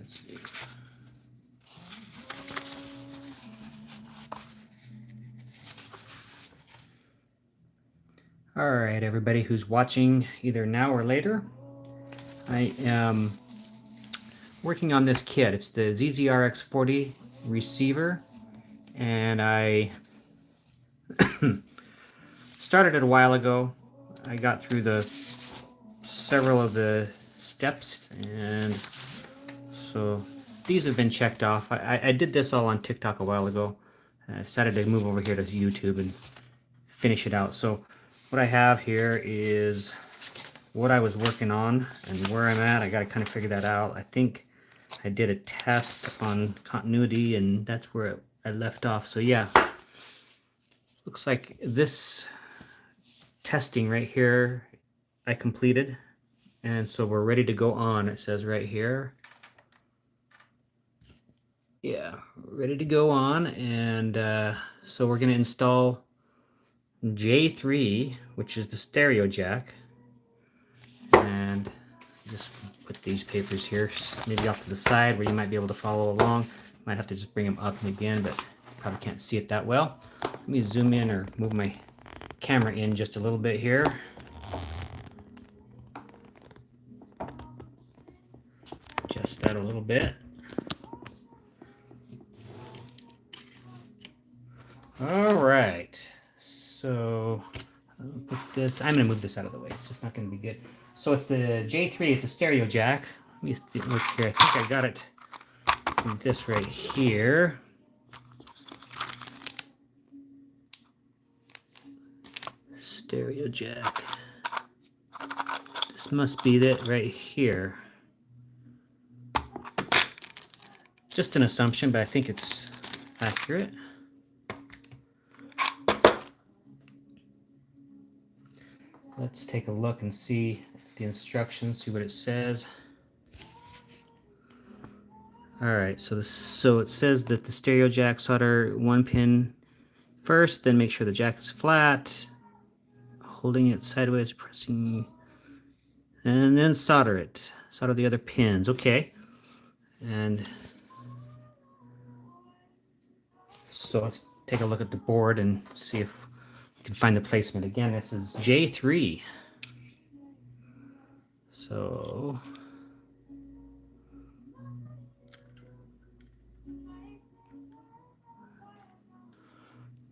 Let's see. All right, everybody who's watching either now or later, I am working on this kit. It's the ZZRX 40 receiver, and I started it a while ago. I got through several of the steps, and so these have been checked off. I did this all on TikTok a while ago. I decided to move over here to YouTube and finish it out. So what I have here is what I was working on and where I'm at. I got to kind of figure that out. I think I did a test on continuity, and that's where I left off. So yeah, looks like this testing right here I completed, and so we're ready to go on. It says right here, yeah, ready to go on. And so we're going to install J3, which is the stereo jack, and just put these papers here maybe off to the side where you might be able to follow along. Might have to just bring them up and again, but probably can't see it that well. Let me zoom in or move my camera in just a little bit here. Adjust that a little bit. All right, so I'll put this, I'm gonna move this out of the way. It's just not gonna be good. So it's the J3, it's a stereo jack. Let me look here, I think I got it in this right here. Stereo jack. This must be it right here. Just an assumption, but I think it's accurate. Let's take a look and see the instructions, see what it says. All right, so it says that the stereo jack, solder one pin first, then make sure the jack is flat, holding it sideways, pressing, and then solder it. Solder the other pins. Okay. And so let's take a look at the board and see if we can find the placement. Again, this is J3. So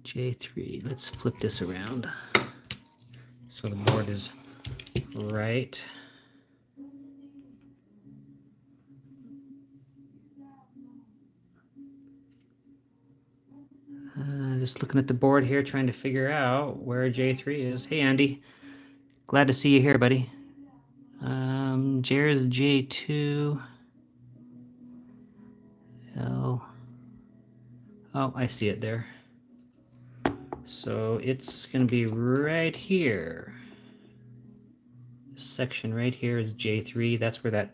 J3, let's flip this around so the board is right. Just looking at the board here, trying to figure out where J3 is. Hey, Andy. Glad to see you here, buddy. Here's J2. L. Oh, I see it there. So it's going to be right here. This section right here is J3. That's where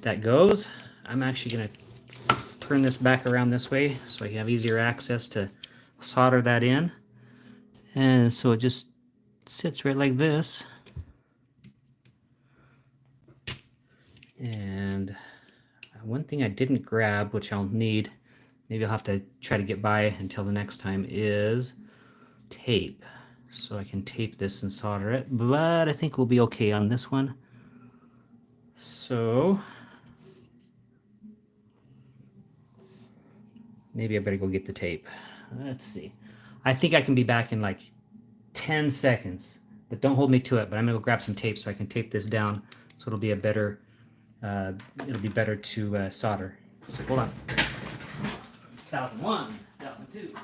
that goes. I'm actually going to turn this back around this way so I have easier access to solder that in. And so it just sits right like this. And one thing I didn't grab, which I'll need, maybe I'll have to try to get by until the next time, is tape. So I can tape this and solder it, but I think we'll be okay on this one. So maybe I better go get the tape. Let's see. I think I can be back in like 10 seconds, but don't hold me to it. But I'm gonna go grab some tape so I can tape this down, so it'll be a better, it'll be better to solder. So hold on. 1001, 1002.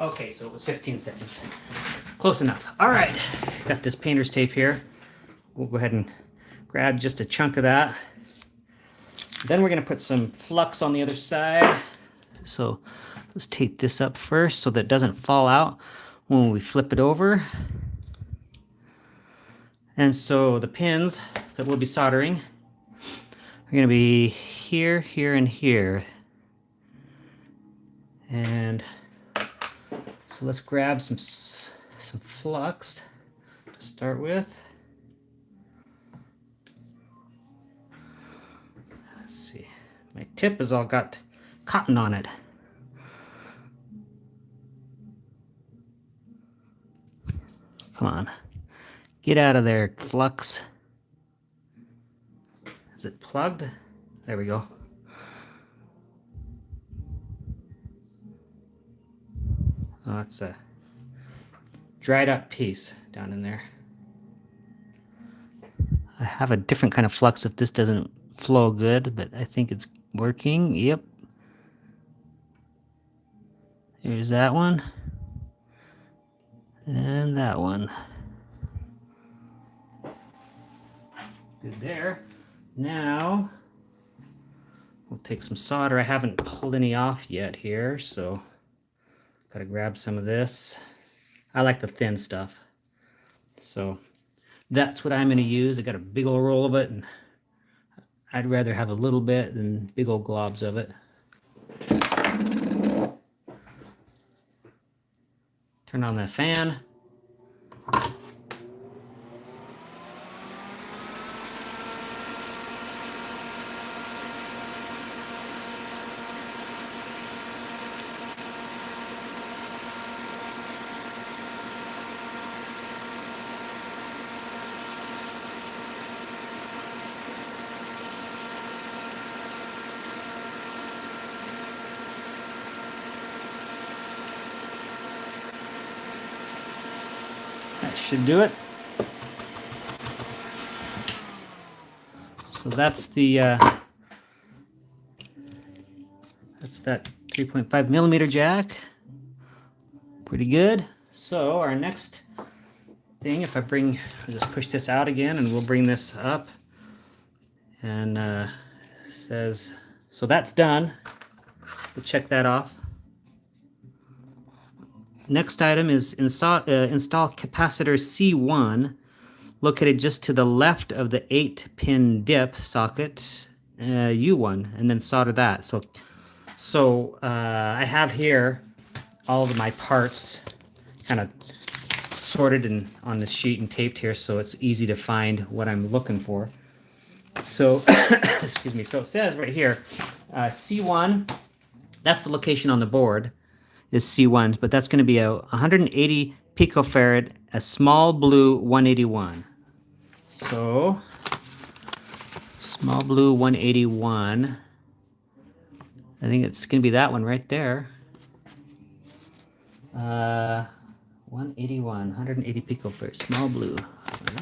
Okay, so it was 15 seconds. Close enough. All right, got this painter's tape here. We'll go ahead and grab just a chunk of that. Then we're gonna put some flux on the other side. So let's tape this up first so that it doesn't fall out when we flip it over. And so the pins that we'll be soldering We're gonna be here, here, and here. And so let's grab some flux to start with. Let's see. My tip has all got cotton on it. Come on. Get out of there, flux. Is it plugged? There we go. Oh, it's a dried up piece down in there. I have a different kind of flux if this doesn't flow good, but I think it's working. Yep. There's that one. And that one. Good there. Now, we'll take some solder. I haven't pulled any off yet here, so gotta grab some of this. I like the thin stuff. So that's what I'm gonna use. I got a big old roll of it, and I'd rather have a little bit than big old globs of it. Turn on the fan. That should do it. So that's the that's that 3.5 millimeter jack. Pretty good. So our next thing, if I just push this out again, and we'll bring this up, and says, so that's done. We'll check that off. Next item is install capacitor C1 located just to the left of the 8-pin dip socket U1, and then solder that. So I have here all of my parts kind of sorted and on the sheet and taped here, so it's easy to find what I'm looking for. So excuse me. So it says right here C1. That's the location on the board. Is C1, but that's going to be a 180 picofarad, a small blue 181. So, small blue 181. I think it's going to be that one right there. 181, 180 picofarad, small blue.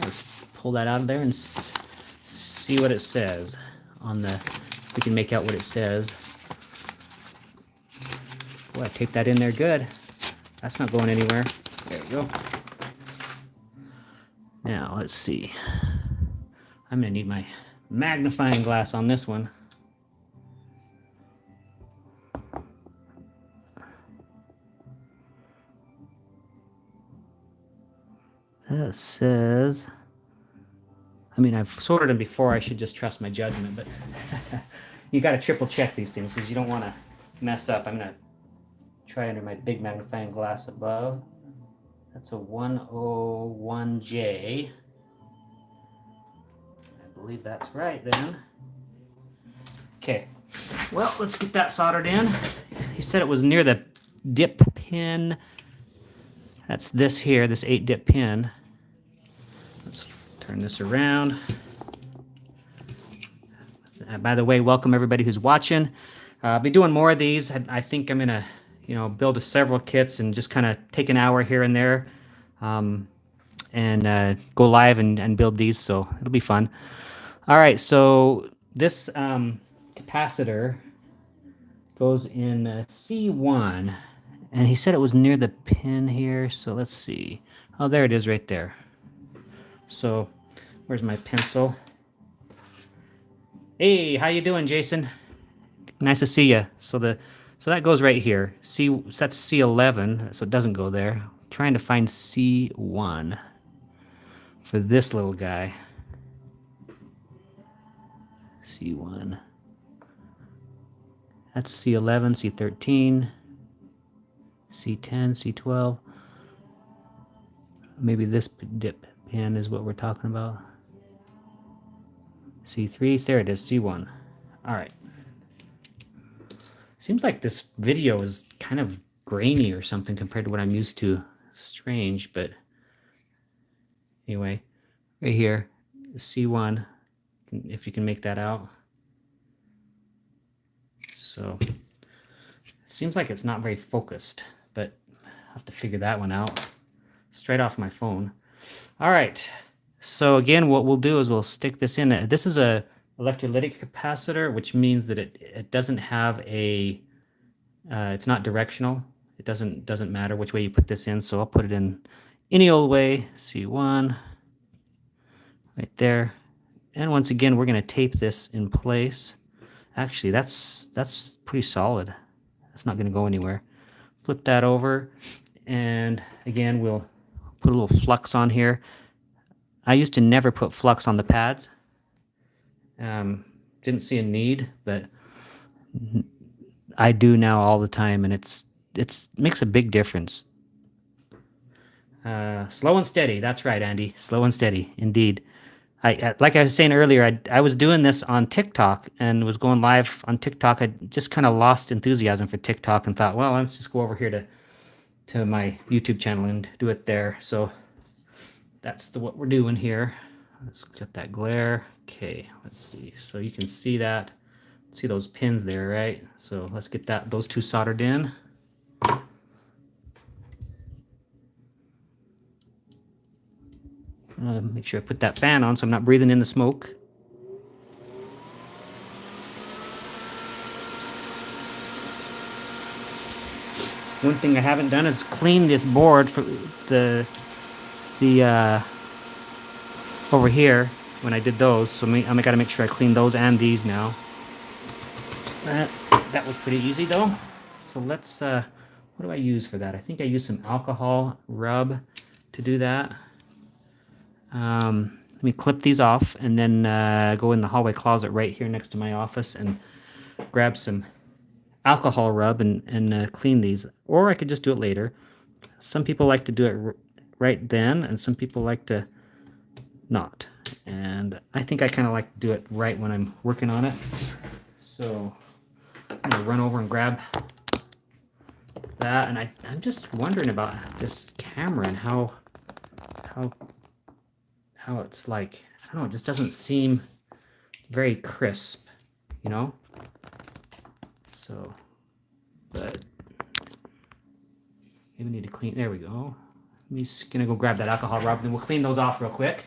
Let's pull that out of there and see what it says on the. We can make out what it says. Boy, I taped that in there good. That's not going anywhere. There we go. Now, let's see. I'm going to need my magnifying glass on this one. That says... I mean, I've sorted them before. I should just trust my judgment, but you got to triple check these things because you don't want to mess up. I'm going to try under my big magnifying glass above. That's a 101J. I believe that's right then. Okay, well, let's get that soldered in. He said it was near the dip pin. That's this here, this 8-dip pin. Let's turn this around. By the way, welcome everybody who's watching. I'll be doing more of these. I think I'm gonna build several kits and just kind of take an hour here and there, and go live and build these, so it'll be fun. All right, so this capacitor goes in C1, and he said it was near the pin here, so let's see. Oh, there it is right there. So, where's my pencil? Hey, how you doing, Jason? Nice to see you. So that goes right here. That's C11, so it doesn't go there. I'm trying to find C1 for this little guy. C1. That's C11, C13, C10, C12. Maybe this dip pin is what we're talking about. C3, there it is, C1. All right. Seems like this video is kind of grainy or something compared to what I'm used to. Strange, but anyway, right here, C1, if you can make that out. So it seems like it's not very focused, but I'll have to figure that one out straight off my phone. All right, so again, what we'll do is we'll stick this in. This is a electrolytic capacitor, which means that it doesn't have a, it's not directional. It doesn't matter which way you put this in, so I'll put it in any old way. C1, right there. And once again, we're gonna tape this in place. Actually, that's pretty solid. That's not gonna go anywhere. Flip that over, and again, we'll put a little flux on here. I used to never put flux on the pads. Didn't see a need, but I do now all the time, and it's makes a big difference. Slow and steady. That's right, Andy. Slow and steady, indeed. Like I was saying earlier, I was doing this on TikTok and was going live on TikTok. I just kind of lost enthusiasm for TikTok and thought, well, let's just go over here to my YouTube channel and do it there. So that's what we're doing here. Let's get that glare. Okay, let's see. So you can see that. See those pins there, right? So let's get those two soldered in. Make sure I put that fan on so I'm not breathing in the smoke. One thing I haven't done is clean this board for the over here when I did those. So I got to make sure I clean those and these now. That was pretty easy though. So let's, what do I use for that? I think I use some alcohol rub to do that. Let me clip these off and then go in the hallway closet right here next to my office and grab some alcohol rub and clean these. Or I could just do it later. Some people like to do it right then, and some people like to not. And I think I kind of like to do it right when I'm working on it. So I'm going to run over and grab that. And I'm just wondering about this camera and how it's like, I don't know, it just doesn't seem very crisp, you know? So, but maybe we need to clean, there we go. I'm just gonna go grab that alcohol rub and we'll clean those off real quick.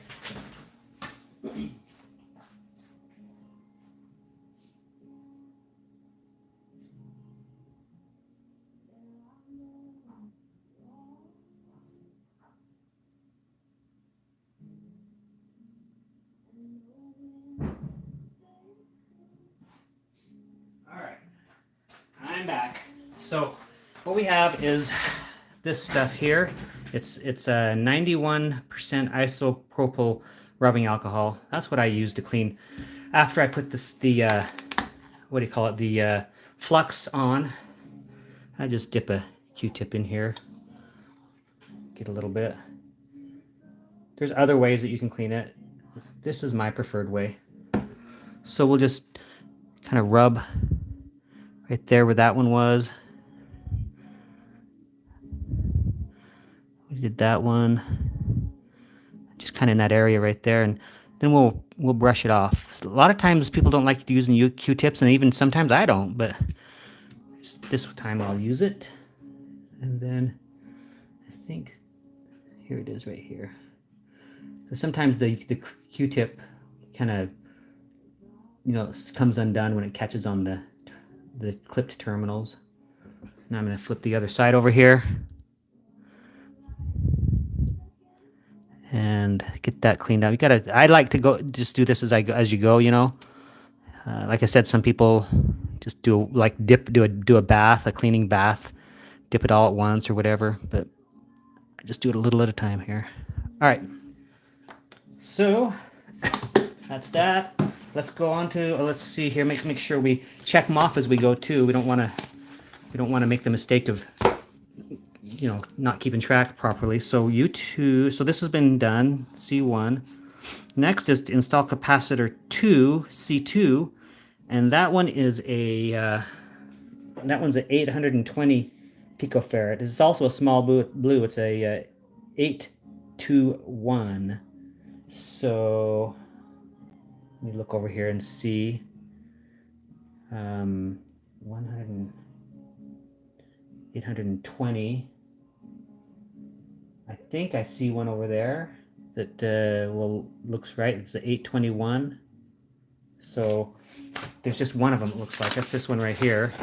I'm back. So what we have is this stuff here. It's a 91% isopropyl rubbing alcohol. That's what I use to clean. After I put what do you call it? The flux on. I just dip a Q-tip in here. Get a little bit. There's other ways that you can clean it. This is my preferred way. So we'll just kind of rub right there where that one was. We did that one. Just kind of in that area right there, and then we'll brush it off. A lot of times people don't like using Q-tips, and even sometimes I don't, but this time I'll use it. And then I think here it is right here. So sometimes the Q-tip kind of, you know, comes undone when it catches on the clipped terminals. Now I'm going to flip the other side over here and get that cleaned out. I like to just do this as you go, you know. Like I said, some people just do a bath, a cleaning bath, dip it all at once or whatever, but I just do it a little at a time here. All right. So that's that. let's go on to, let's see here, make sure we check them off as we go too. We don't want to make the mistake of, you know, not keeping track properly. So U2, so this has been done, C1. Next is to install capacitor 2, C2, and that one is a, that one's an 820 picofarad. It's also a small blue. It's a 821. So let me look over here and see. 100, 820. I think I see one over there that well, looks right. It's the 821. So there's just one of them, it looks like. That's this one right here.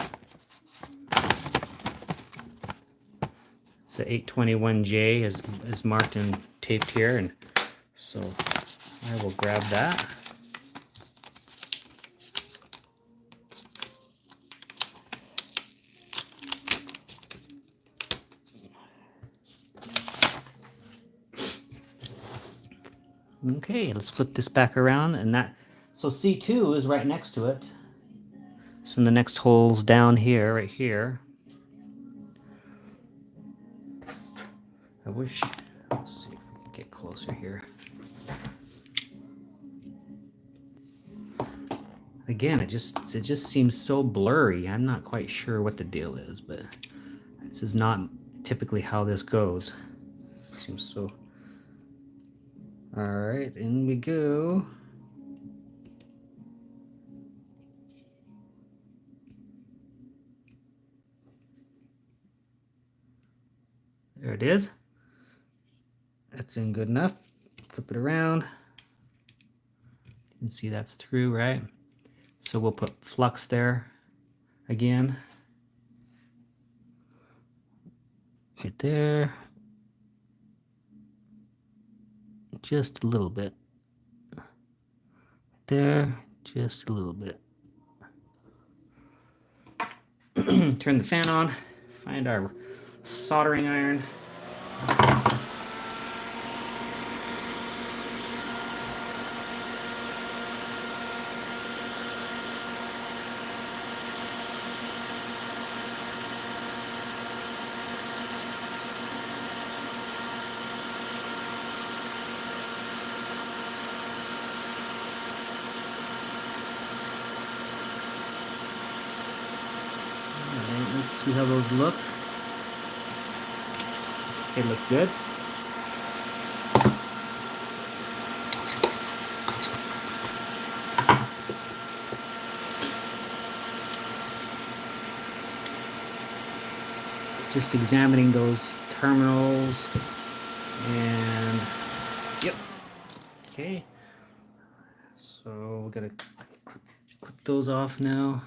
It's the 821J is marked and taped here, and so I will grab that. Okay, let's flip this back around, and that, so C2 is right next to it. So the next hole's down here, right here. I wish, let's see if we can get closer here. Again, it just seems so blurry. I'm not quite sure what the deal is, but this is not typically how this goes. It seems so. All right, in we go. There it is. That's in good enough. Flip it around. You can see that's through, right? So we'll put flux there again. Right there. Just a little bit. There, just a little bit. Turn the fan on. Find our soldering iron. Let's see how those look. They look good. Just examining those terminals, and yep. Okay. So we're gonna clip those off now.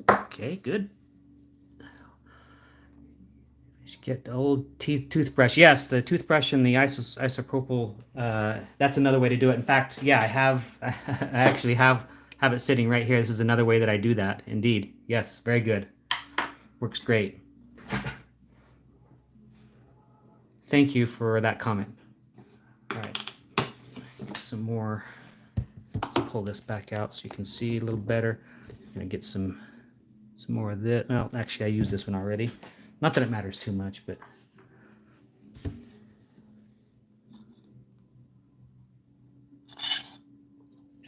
Okay, good. You should get the old toothbrush. Yes, the toothbrush and the isopropyl. That's another way to do it. In fact, yeah, I have. I actually have it sitting right here. This is another way that I do that. Indeed, yes, very good. Works great. Thank you for that comment. All right, get some more. Let's pull this back out so you can see a little better. I'm gonna get some more of this. Well, actually, I used this one already. Not that it matters too much, but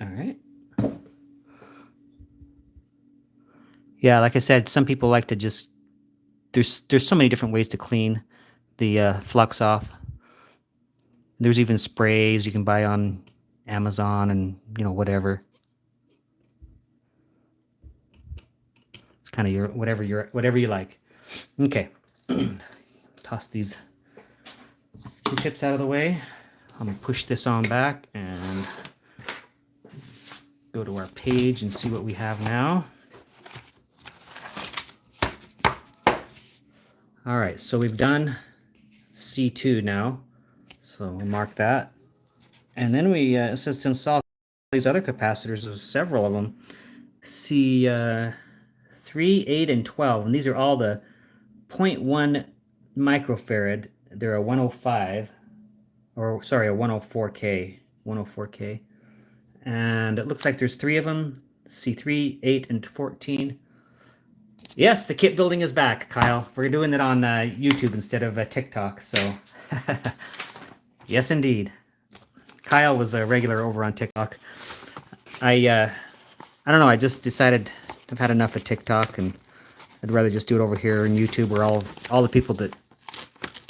all right. Yeah, like I said, some people like to just, there's so many different ways to clean the flux off. There's even sprays you can buy on Amazon and, you know, whatever. It's kind of your whatever you like. Okay. Toss these two tips out of the way. I'm gonna push this on back and go to our page and see what we have now. All right, so we've done C2 now, so we'll mark that. And then we, it says to install these other capacitors. There's several of them. C3 3, 8, and 12, and these are all the 0.1 microfarad. They're a 105, or sorry, a 104K, 104K. And it looks like there's 3 of them, C3, 8, and 14. Yes, the kit building is back, Kyle. We're doing it on YouTube instead of TikTok, so yes, indeed. Kyle was a regular over on TikTok. I don't know, I just decided I've had enough of TikTok, and I'd rather just do it over here on YouTube where all the people that,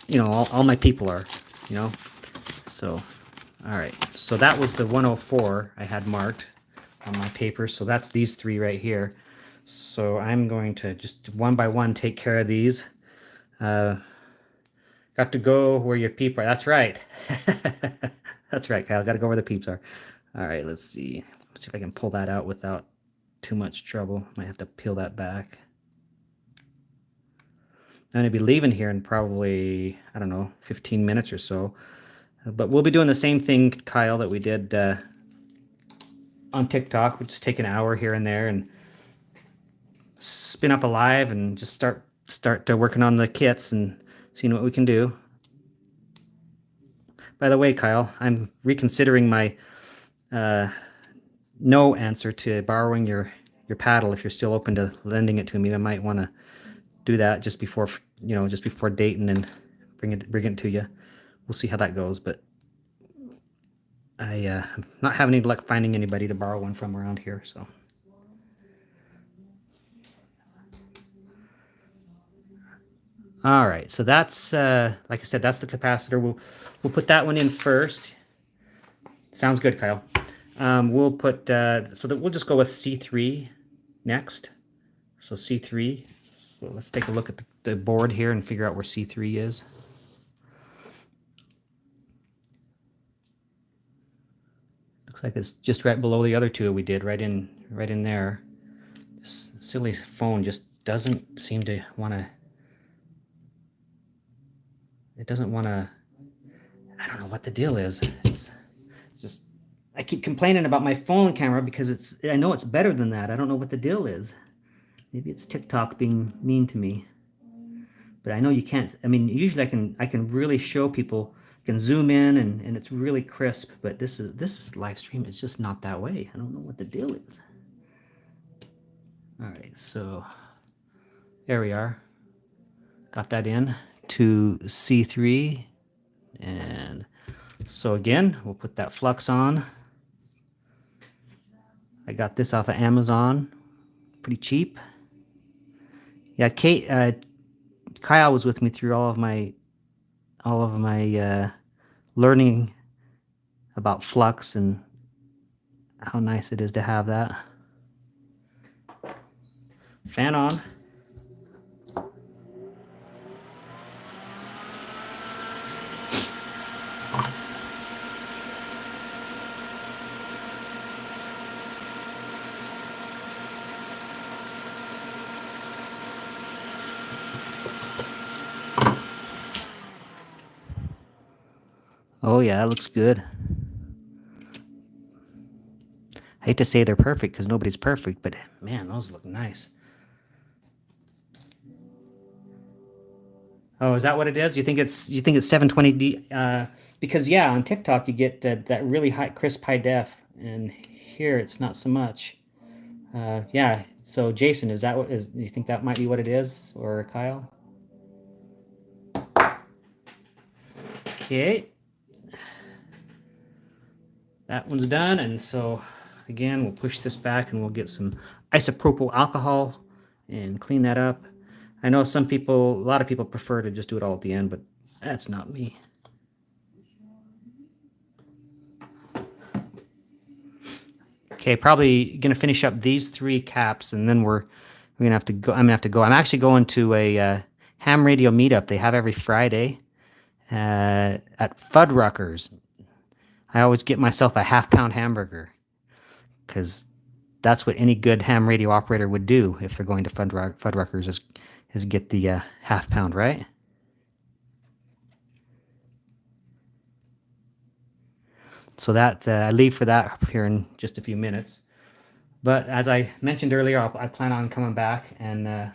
you know, all my people are, you know. So, all right. So that was the 104 I had marked on my paper. So that's these 3 right here. So I'm going to just one by one take care of these. Got to go where your peeps are. That's right. That's right, Kyle. Got to go where the peeps are. All right, let's see. Let's see if I can pull that out without too much trouble. Might have to peel that back. I'm going to be leaving here in probably, I don't know, 15 minutes or so. But we'll be doing the same thing, Kyle, that we did on TikTok. We'll just take an hour here and there and spin up a live and just start working on the kits and seeing what we can do. By the way, Kyle, I'm reconsidering my no answer to borrowing your paddle. If you're still open to lending it to me, I might want to do that just before, you know, just before Dayton and bring it to you. We'll see how that goes, but I'm not having any luck finding anybody to borrow one from around here, so. All right, so that's like I said, that's the capacitor. We'll put that one in first. Sounds good, Kyle. We'll put so that we'll just go with C3 next. So C3. So let's take a look at the board here and figure out where C3 is. Looks like it's just right below the other 2 we did, right in there. This silly phone just doesn't seem to want to. It doesn't want to. I don't know what the deal is. It's just, I keep complaining about my phone camera because I know it's better than that. I don't know what the deal is. Maybe it's TikTok being mean to me. But I know you can't. I mean, usually I can really show people, can zoom in and it's really crisp. But this live stream is just not that way. I don't know what the deal is. All right, so there we are. Got that in to C3, and so again we'll put that flux on. I got this off of Amazon, pretty cheap. Yeah, Kyle was with me through all of my learning about flux and how nice it is to have that. Fan on. Oh yeah, that looks good. I hate to say they're perfect because nobody's perfect, but man, those look nice. Oh, is that what it is? You think it's 720D? Because yeah, on TikTok you get that really high, crisp high def, and here it's not so much. Yeah. So Jason, is that what is? Do you think that might be what it is, or Kyle? Okay. That one's done, and so again we'll push this back and we'll get some isopropyl alcohol and clean that up. I know a lot of people prefer to just do it all at the end, but that's not me. Okay, probably gonna finish up these 3 caps, and then we're gonna have to go. I'm gonna have to go. I'm actually going to a ham radio meetup they have every Friday at Fuddruckers. I always get myself a half-pound hamburger because that's what any good ham radio operator would do if they're going to Fuddruckers is get the half-pound, right? So that I leave for that here in just a few minutes. But as I mentioned earlier, I plan on coming back and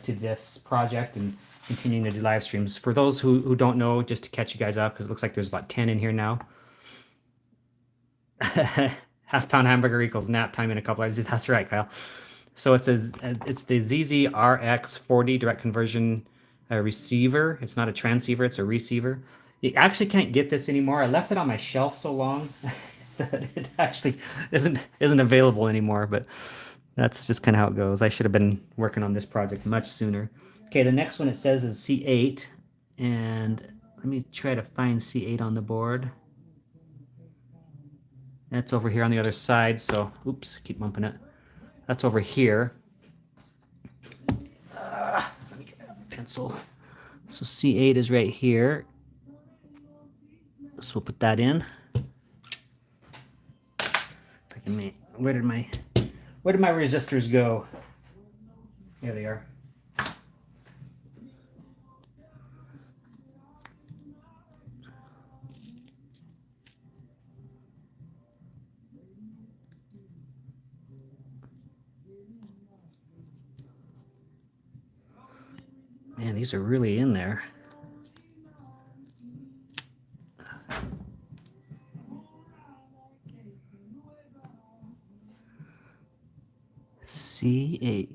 to this project and continuing to do live streams. For those who don't know, just to catch you guys up, because it looks like there's about 10 in here now. Half pound hamburger equals nap time in a couple hours. That's right, Kyle. So it's the ZZRX 40 direct conversion receiver. It's not a transceiver, it's a receiver. You actually can't get this anymore. I left it on my shelf so long that it actually isn't available anymore, but that's just kind of how it goes. I should have been working on this project much sooner. Okay, the next one it says is C8, and let me try to find C8 on the board. That's over here on the other side, so oops, keep bumping it. That's over here. Let me get a pencil. So C8 is right here. So we'll put that in. If I can make, where did my resistors go? Here they are. Man, these are really in there. C8.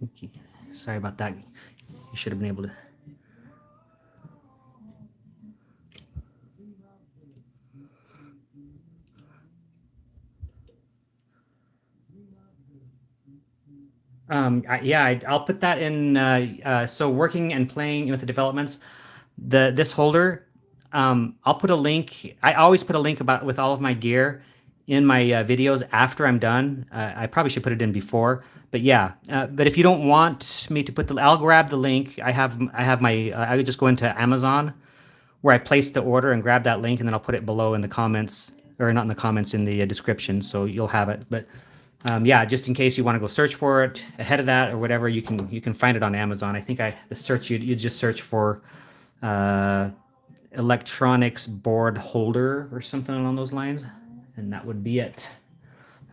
Okay. Sorry about that. You should have been able to. Yeah, I'll put that in. So working and playing with the developments, this holder, I'll put a link. I always put a link with all of my gear in my videos after I'm done. I probably should put it in before, but yeah. But if you don't want me to put I'll grab the link. I have my. I would just go into Amazon, where I placed the order and grab that link, and then I'll put it below in the comments, or not in the comments, in the description, so you'll have it. But yeah, just in case you want to go search for it ahead of that or whatever, you can find it on Amazon. I think the search you just search for electronics board holder or something along those lines, and that would be it.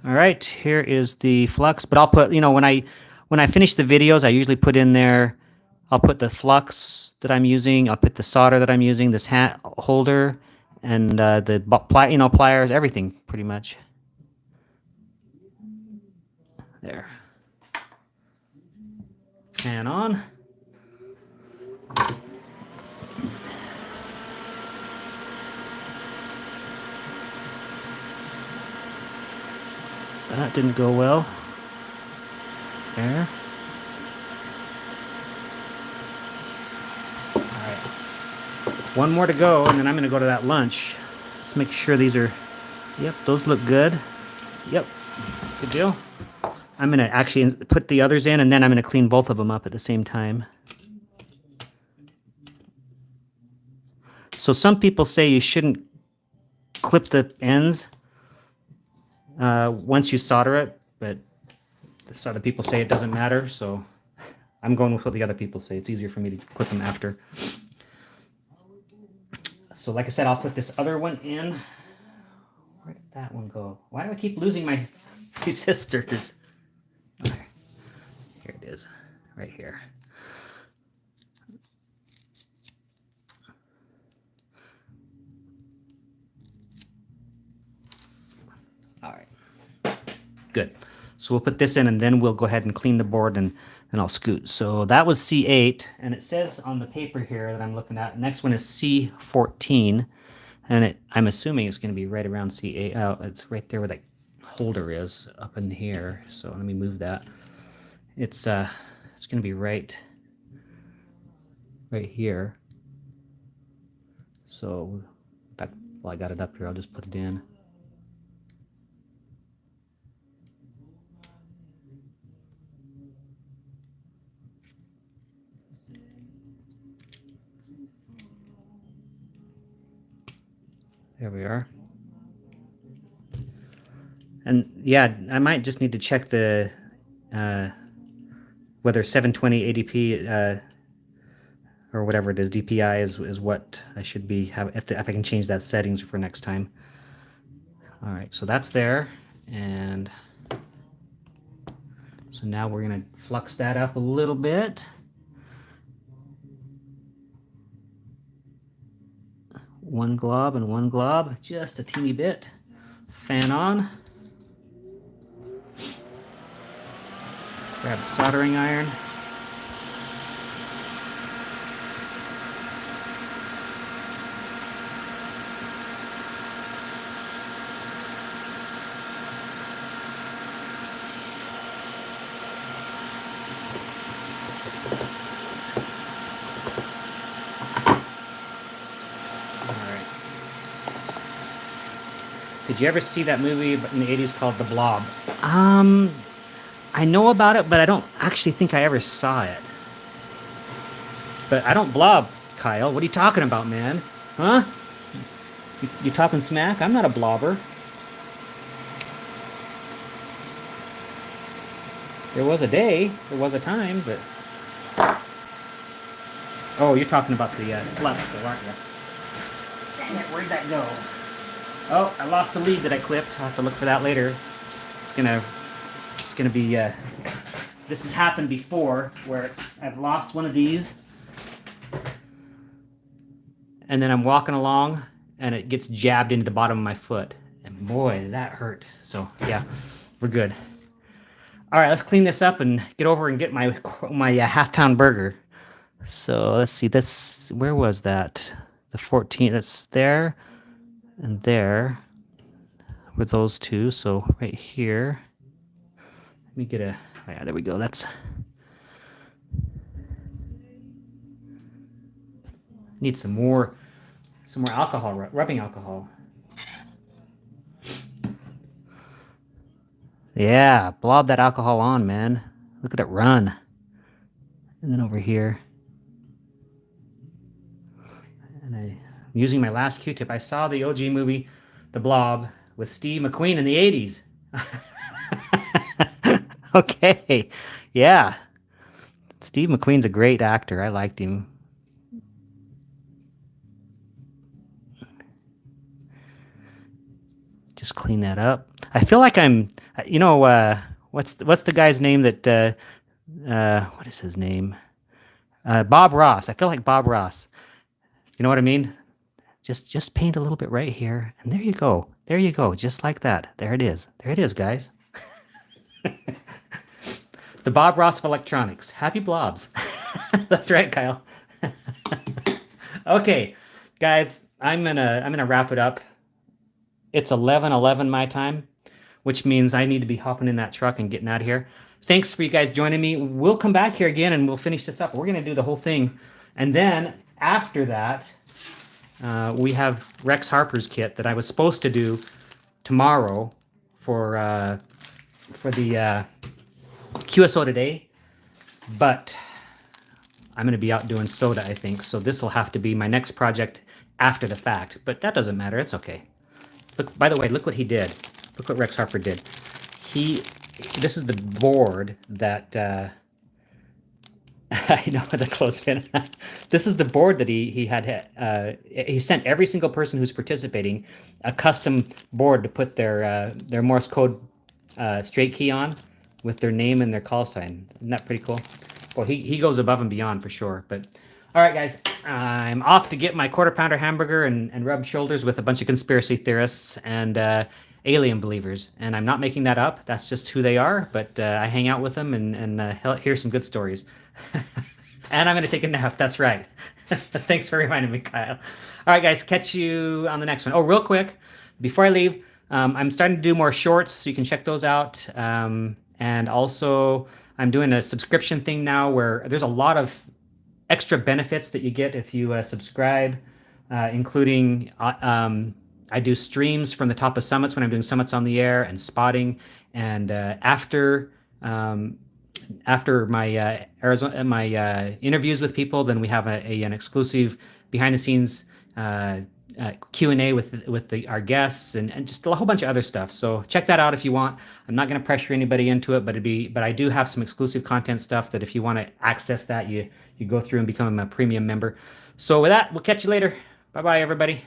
All right, here is the flux, but I'll put, when I finish the videos, I usually put in there, I'll put the flux that I'm using, I'll put the solder that I'm using, this holder, and the pliers, everything pretty much. There. Fan on. That didn't go well. There. All right. One more to go, and then I'm going to go to that lunch. Let's make sure these are... Yep, those look good. Yep, good deal. I'm going to actually put the others in, and then I'm going to clean both of them up at the same time. So some people say you shouldn't clip the ends once you solder it, but some other people say it doesn't matter, so I'm going with what the other people say. It's easier for me to clip them after. So like I said, I'll put this other one in. Where did that one go? Why do I keep losing my resistors? Okay. Here it is, right here. All right, good. So we'll put this in, and then we'll go ahead and clean the board, and then I'll scoot. So that was C8, and it says on the paper here that I'm looking at, next one is C14, and I'm assuming it's going to be right around C8. Oh, it's right there where that holder is, up in here. So let me move that. It's going to be right here. So in fact, while I got it up here, I'll just put it in. There we are. And yeah, I might just need to check the whether 720 ADP or whatever it is, DPI is what I should be if I can change that settings for next time. All right, so that's there. And so now we're gonna flux that up a little bit. One glob and one glob, just a teeny bit. Fan on. Grab the soldering iron. Did you ever see that movie in the 80s called The Blob? I know about it, but I don't actually think I ever saw it. But I don't blob, Kyle. What are you talking about, man? Huh? You talking smack? I'm not a blobber. There was a day, there was a time, but... Oh, you're talking about the flux, though, aren't you? Dang it, where'd that go? Oh, I lost a lead that I clipped. I'll have to look for that later. It's gonna be, this has happened before, where I've lost one of these, and then I'm walking along, and it gets jabbed into the bottom of my foot. And boy, that hurt. So, yeah, we're good. All right, let's clean this up and get over and get my half-pound burger. So, let's see, where was that? The 14, that's there. And there were those two. So right here, let me get oh yeah, there we go. Need some more alcohol, rubbing alcohol. Yeah, blob that alcohol on, man. Look at it run. And then over here. And I'm using my last Q-tip. I saw the OG movie, The Blob, with Steve McQueen in the 80s. Okay, yeah. Steve McQueen's a great actor. I liked him. Just clean that up. I feel like I'm, you know, what's the guy's name that, what is his name? Bob Ross. I feel like Bob Ross. You know what I mean? Just paint a little bit right here, and there you go. There you go, just like that. There it is. There it is, guys. The Bob Ross of electronics. Happy blobs. That's right, Kyle. Okay, guys, I'm gonna wrap it up. It's 11:11 my time, which means I need to be hopping in that truck and getting out of here. Thanks for you guys joining me. We'll come back here again and we'll finish this up. We're gonna do the whole thing, and then after that, we have Rex Harper's kit that I was supposed to do tomorrow for the QSO today, but I'm going to be out doing soda, I think. So this will have to be my next project after the fact, but that doesn't matter. It's okay. Look, by the way, look what he did. Look what Rex Harper did. This is the board that, I know, the clothespin. This is the board that he sent every single person who's participating a custom board to put their Morse code straight key on with their name and their call sign. Isn't that pretty cool? Well, he goes above and beyond for sure. But all right, guys, I'm off to get my quarter-pounder hamburger and rub shoulders with a bunch of conspiracy theorists and alien believers. And I'm not making that up. That's just who they are. But I hang out with them and hear some good stories. And I'm going to take a nap. That's right. Thanks for reminding me, Kyle. All right, guys, catch you on the next one. Oh, real quick, before I leave, I'm starting to do more shorts, so you can check those out. And also, I'm doing a subscription thing now where there's a lot of extra benefits that you get if you subscribe, including I do streams from the top of summits when I'm doing summits on the air and spotting. And after my interviews with people, then we have an exclusive behind the scenes Q&A with our guests and just a whole bunch of other stuff. So check that out if you want. I'm not going to pressure anybody into it, but I do have some exclusive content stuff that if you want to access that, you go through and become a premium member. So with that, we'll catch you later. Bye bye, everybody.